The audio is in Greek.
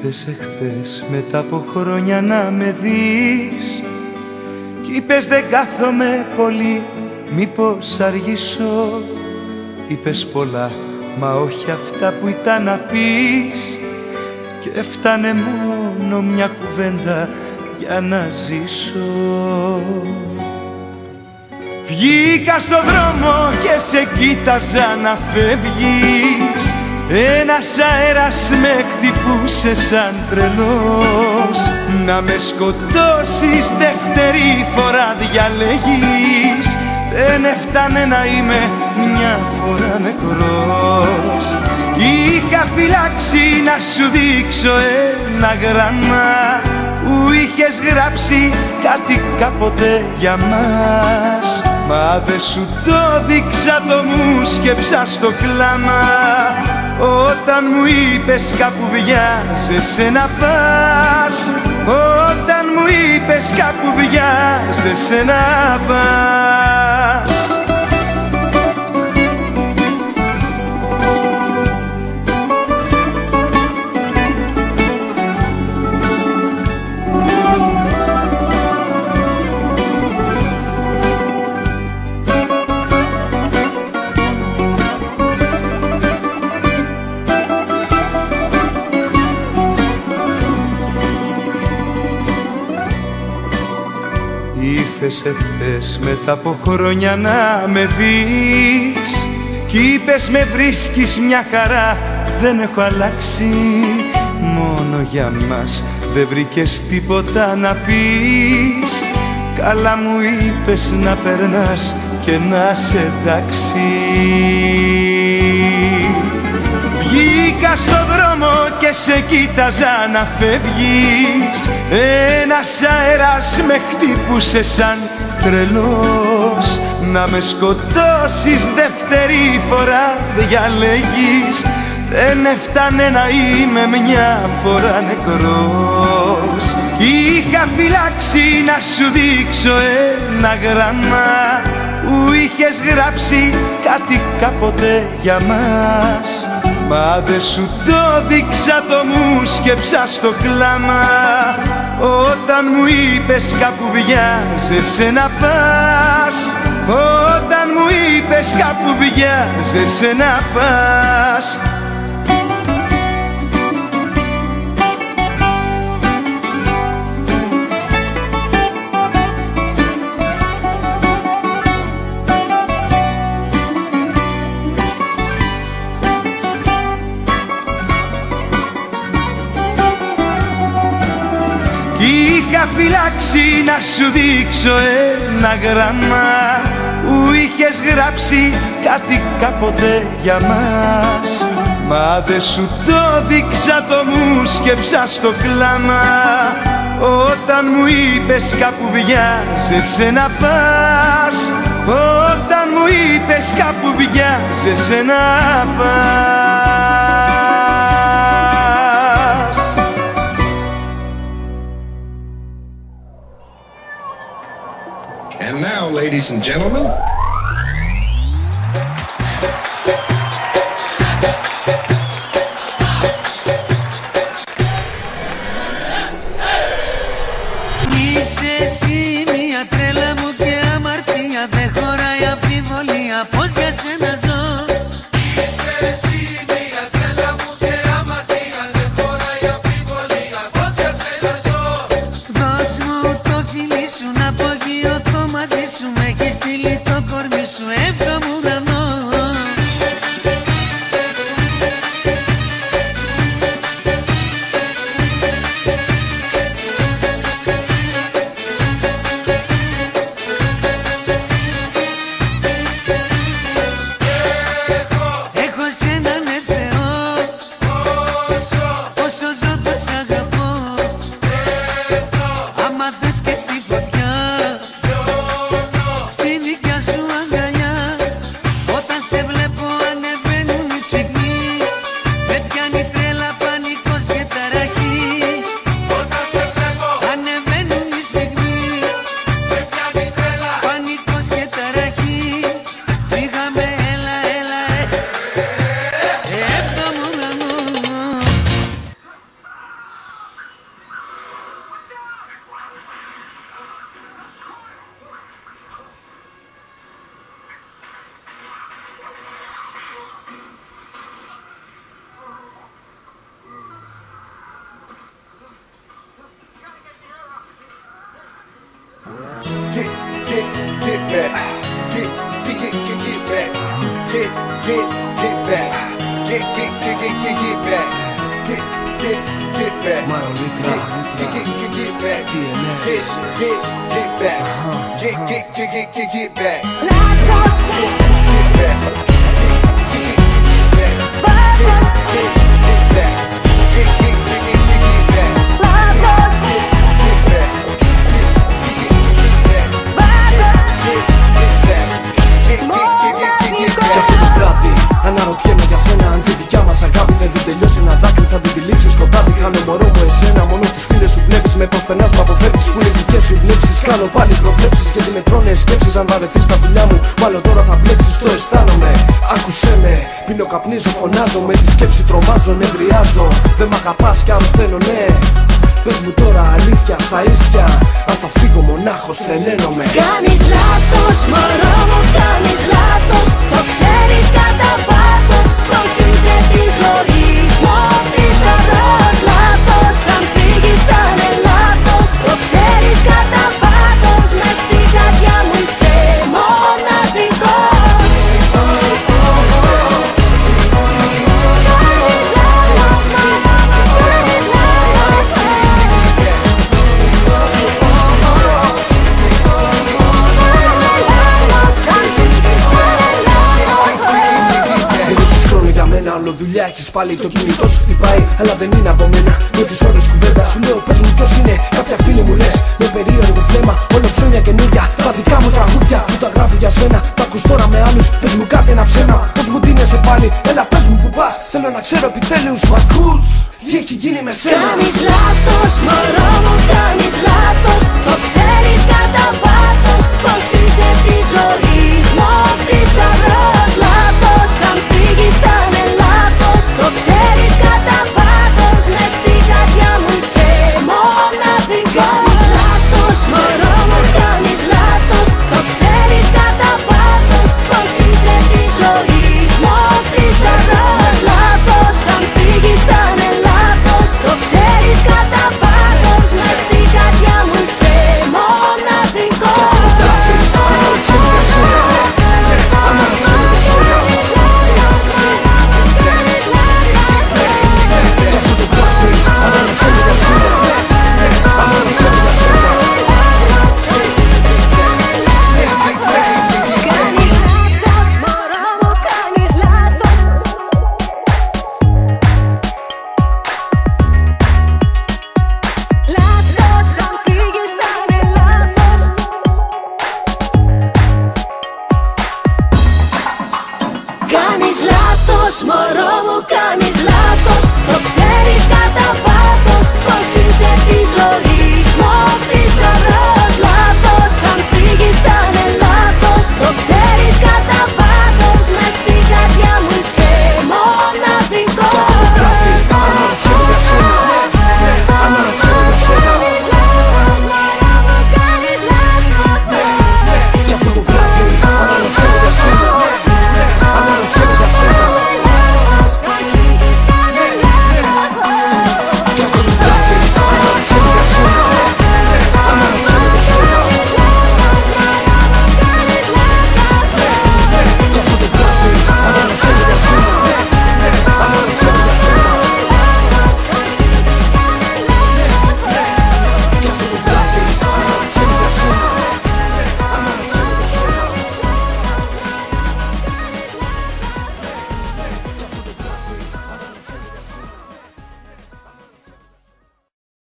Ήρθες εχθές μετά από χρόνια να με δεις κι είπες δεν κάθομαι πολύ, μήπως αργήσω. Είπες πολλά, μα όχι αυτά που ήταν να πεις και έφτανε μόνο μια κουβέντα για να ζήσω. Βγήκα στο δρόμο και σε κοίταζα να φεύγεις. Ένας αέρας με χτυπούσε σαν τρελός. Να με σκοτώσεις δεύτερη φορά διαλέγεις. Δεν έφτανε να είμαι μια φορά νεκρός. Είχα φυλάξει να σου δείξω ένα γράμμα που είχες γράψει κάτι κάποτε για μας. Μα δε σου το δείξα, το μου σκέψα στο κλάμα όταν μου είπες κάπου βιάζεσαι να πας. Όταν μου είπες κάπου βιάζεσαι να πας. Ήρθες εχθές μετά από χρόνια να με δεις κι είπες με βρίσκεις μια χαρά, δεν έχω αλλάξει. Μόνο για μας δεν βρήκες τίποτα να πεις. Καλά μου είπες να περνάς και να σε εντάξει. Βγήκα στο δρόμο και σε κοίταζα να φεύγεις. Ένας αέρας με χτύπουσε σαν τρελός. Να με σκοτώσεις δεύτερη φορά διαλέγεις. Δεν έφτανε να είμαι μια φορά νεκρός. Είχα φυλάξει να σου δείξω ένα γράμμα που είχες γράψει κάτι κάποτε για μας. Μα δε σου το δείξα, το μου σκέψα στο κλάμα όταν μου είπες κάπου βιάζεσαι να πας. Όταν μου είπες κάπου βιάζεσαι να πας. Είχα φυλάξει να σου δείξω ένα γράμμα που είχες γράψει κάτι κάποτε για μας. Μα δε σου το δείξα, το μου σκέψα στο κλάμα όταν μου είπες κάπου βιάζεσαι να πας. Όταν μου είπες κάπου βιάζεσαι να πας. And now, ladies and gentlemen, είσαι εσύ μια τρέλα μου και αμαρτία. Δεν χωράει αμφιβολία πως για σένα ζω. Είσαι εσύ μια τρέλα μου και αμαρτία. Δεν χωράει αμφιβολία πως για σένα ζω. Δώσ' μου το φιλί σου να απογειωθώ μαζί σου. Με έχεις στείλει το κορμί σου έβδομο ουρανό. Έχω σένα ναι Θεό, όσο ζω θα σ' αγαπώ. Άμα θες και στη φωτιά, στη δικιά σου αγκαλιά. Όταν σε βλέπω ανεβαίνουν οι σφιγμοί. Με πιάνει τρέλα, πανικός και ταραχή. Όταν σε βλέπω Ανεβαίνουν οι σφιγμοί. με πιάνει τρέλα. Πανικός και ταραχή. Φύγαμε, έλα, έλα, έβδομο ουρανό. Get back. Get back. Get back. Μαρολίτρα, Get back. TNS. Get back. Get back. Λάθος, Get back. πάθος, Get back. Get back. πάθος, Get back. Κι αυτό το βράδυ αναρωτιέμαι για σένα. Αν τη δικιά μας αγάπη δεν την τελειώσει ένα δάκρυ, θα την τυλίξει σκοτάδι. Χάνω μωρό μου εσένα, μόνο τις φίλες σου βλέπεις. Με πως περνάς μ' αποφεύγεις, που είναι δικές σου βλέψεις. Κάνω πάλι προβλέψεις και με τρώνε σκέψεις. Αν βαρεθείς στα φιλιά μου, μάλλον τώρα θα μπλέξεις. Το αισθάνομαι, άκουσέ με. Πίνω, καπνίζω, φωνάζω. Με τη σκέψη τρομάζω, νευριάζω. Δεν μ' αγαπάς κι αρρωσταίνω, ναι. Πες μου τώρα αλήθεια στα ίσια. Αν θα φύγω μονάχος τρελαίνομαι. κάνεις λάθος, μωρό μου, κάνεις λάθος. Το ξέρεις κατά πάθος πως είσαι της ζωής μου θησαυρός. Λάθος, αν φύγεις θα είναι λάθος. Το ξέρεις κατά πάθος, μες στη καρδιά μου είσαι μοναδικός. Κάνεις λάθος, μωρό μου, κάνεις λάθος. Δεν έχεις χρόνο για μένα, όλο δουλειά έχεις πάλι. Το κινητό σου χτυπάει, αλλά δεν είναι από μένα. Με τις ώρες κουβέντα σου λέω, πες μου ποιος είναι. Κάποια φίλη μου λες, με περίεργο βλέμμα. Όλο ψώνια καινούρια, τα δικά μου τραγούδια που τα γράφει για σένα. Τα ακούς τώρα με άλλους, πες μου κάτι ένα ψέμα. Πώς μου τίνεσαι πάλι, έλα πες μου που πας. Θέλω να ξέρω επιτέλους, μ' ακούς. Τι έχει γίνει με σένα. Κάνεις λάθος, μωρό μου, κάνεις λάθος. Το ξέρεις κατά πάθος πως είσαι της ζωής μου θησαυρός. Λάθος, αν φύγεις θα είναι λάθος. Το ξέρεις κατά πάθος, μες στη καρδιά μου είσαι μοναδικός. Κάνεις λάθος, μωρό μου, κάνεις λάθος. Το ξέρεις κατά πάθος πως είσαι της ζωής μου θησαυρός. Λάθος, αν φύγεις θα είναι λάθος. Το ξέρεις κατά πάθος, μες στη καρδιά μου είσαι μοναδικός. Κάνεις λάθος, μωρό μου, κάνεις λάθος. Λάθος, αν φύγεις θα είναι λάθος. Κάνεις λάθος, μωρό μου, κάνεις λάθος. Το ξέρεις κατά πάθος πως είσαι της ζωής μου θησαυρός. Λάθος, αν φύγεις θα είναι λάθος. Το ξέρεις κατά πάθος.